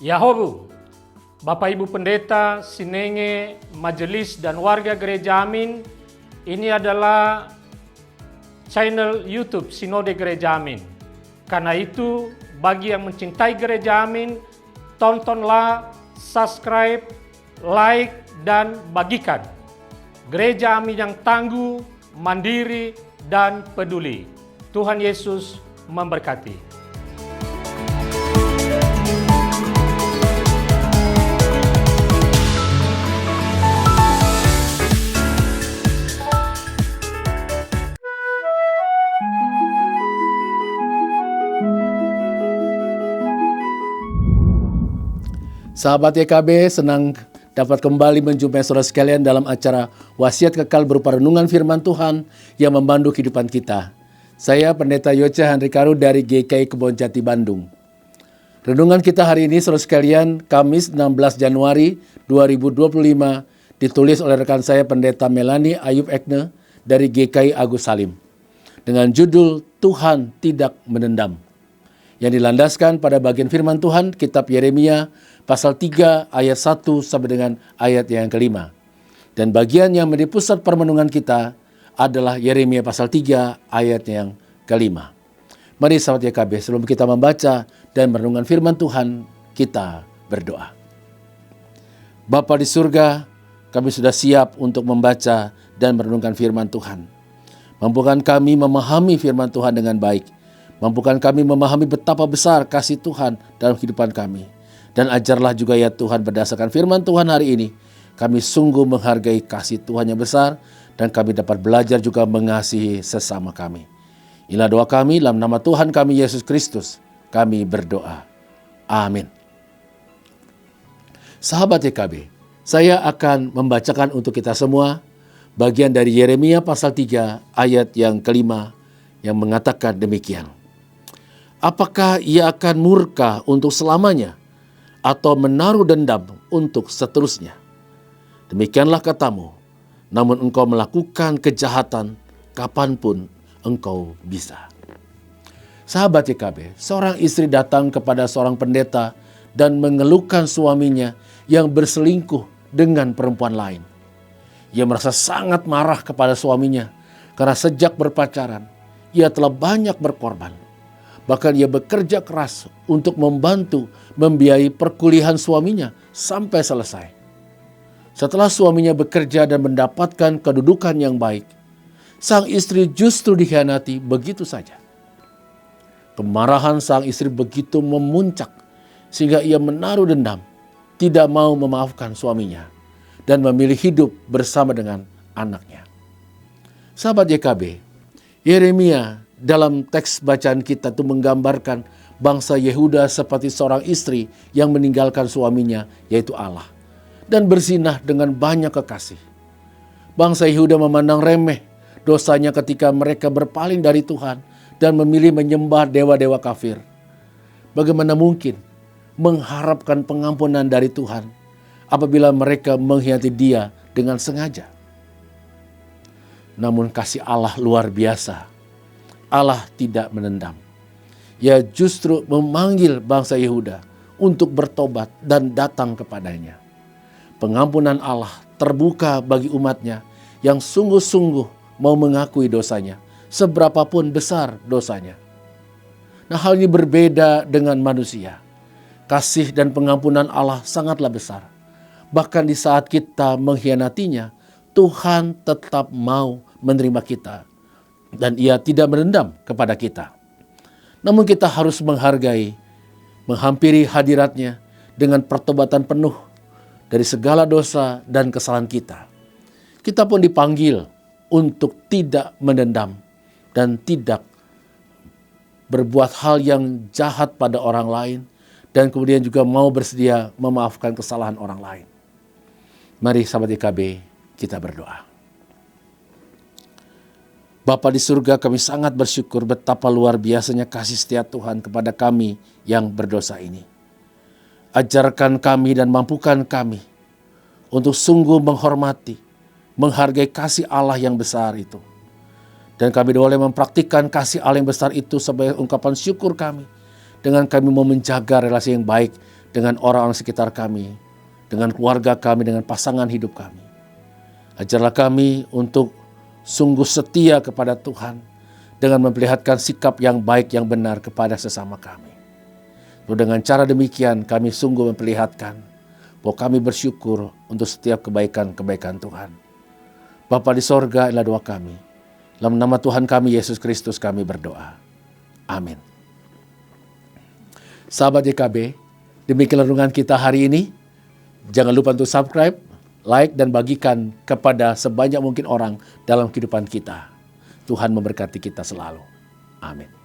Yahobu, Bapak Ibu Pendeta, Sinenge, Majelis dan warga Gereja Amin, ini adalah channel YouTube Sinode Gereja Amin. Karena itu, bagi yang mencintai Gereja Amin, tontonlah, subscribe, like, dan bagikan. Gereja Amin yang tangguh, mandiri, dan peduli. Tuhan Yesus memberkati. Sahabat YKB, senang dapat kembali menjumpai saudara sekalian dalam acara Wasiat Kekal berupa renungan firman Tuhan yang membantu kehidupan kita. Saya Pendeta Yoce Handrikaru dari GKI Kebonjati Bandung. Renungan kita hari ini saudara sekalian, Kamis 16 Januari 2025, ditulis oleh rekan saya Pendeta Melani Ayub Ekne dari GKI Agus Salim. Dengan judul Tuhan Tidak Menendam, yang dilandaskan pada bagian firman Tuhan kitab Yeremia pasal 3 ayat 1 sampai dengan ayat yang kelima. Dan bagian yang menjadi pusat permenungan kita adalah Yeremia pasal 3 ayat yang kelima. Mari sahabat YKB, sebelum kita membaca dan merenungkan firman Tuhan, kita berdoa. Bapa di surga, kami sudah siap untuk membaca dan merenungkan firman Tuhan. Mampukan kami memahami firman Tuhan dengan baik. Mampukan kami memahami betapa besar kasih Tuhan dalam kehidupan kami. Dan ajarlah juga ya Tuhan, berdasarkan firman Tuhan hari ini, kami sungguh menghargai kasih Tuhan yang besar, dan kami dapat belajar juga mengasihi sesama kami. Inilah doa kami dalam nama Tuhan kami Yesus Kristus. Kami berdoa. Amin. Sahabat YKB, saya akan membacakan untuk kita semua bagian dari Yeremia pasal 3 ayat yang kelima yang mengatakan demikian. Apakah ia akan murka untuk selamanya atau menaruh dendam untuk seterusnya? Demikianlah katamu, namun engkau melakukan kejahatan kapanpun engkau bisa. Sahabat YKB, seorang istri datang kepada seorang pendeta dan mengeluhkan suaminya yang berselingkuh dengan perempuan lain. Ia merasa sangat marah kepada suaminya karena sejak berpacaran ia telah banyak berkorban. Bahkan ia bekerja keras untuk membantu membiayai perkuliahan suaminya sampai selesai. Setelah suaminya bekerja dan mendapatkan kedudukan yang baik, sang istri justru dikhianati begitu saja. Kemarahan sang istri begitu memuncak sehingga ia menaruh dendam, tidak mau memaafkan suaminya, dan memilih hidup bersama dengan anaknya. Sahabat YKB, Yeremia dalam teks bacaan kita itu menggambarkan bangsa Yehuda seperti seorang istri yang meninggalkan suaminya, yaitu Allah, dan berzinah dengan banyak kekasih. Bangsa Yehuda memandang remeh dosanya ketika mereka berpaling dari Tuhan dan memilih menyembah dewa-dewa kafir. Bagaimana mungkin mengharapkan pengampunan dari Tuhan apabila mereka mengkhianati Dia dengan sengaja? Namun kasih Allah luar biasa. Allah tidak menendam. Ia justru memanggil bangsa Yehuda untuk bertobat dan datang kepadanya. Pengampunan Allah terbuka bagi umatnya yang sungguh-sungguh mau mengakui dosanya, seberapapun besar dosanya. Nah, hal ini berbeda dengan manusia. Kasih dan pengampunan Allah sangatlah besar. Bahkan di saat kita mengkhianatinya, Tuhan tetap mau menerima kita. Dan Ia tidak menendam kepada kita. Namun kita harus menghargai, menghampiri hadirat-Nya dengan pertobatan penuh dari segala dosa dan kesalahan kita. Kita pun dipanggil untuk tidak menendam dan tidak berbuat hal yang jahat pada orang lain, dan kemudian juga mau bersedia memaafkan kesalahan orang lain. Mari sahabat YKB, kita berdoa. Bapa di surga, kami sangat bersyukur betapa luar biasanya kasih setia Tuhan kepada kami yang berdosa ini. Ajarkan kami dan mampukan kami untuk sungguh menghormati, menghargai kasih Allah yang besar itu. Dan kami boleh mempraktikkan kasih Allah yang besar itu sebagai ungkapan syukur kami. Dengan kami mau menjaga relasi yang baik dengan orang-orang sekitar kami, dengan keluarga kami, dengan pasangan hidup kami. Ajarlah kami untuk sungguh setia kepada Tuhan dengan memperlihatkan sikap yang baik, yang benar kepada sesama kami. Lalu dengan cara demikian kami sungguh memperlihatkan bahwa kami bersyukur untuk setiap kebaikan-kebaikan Tuhan. Bapa di sorga, inilah doa kami. Dalam nama Tuhan kami, Yesus Kristus, kami berdoa. Amin. Sahabat YKB, demikian renungan kita hari ini. Jangan lupa untuk subscribe, like, dan bagikan kepada sebanyak mungkin orang dalam kehidupan kita. Tuhan memberkati kita selalu. Amin.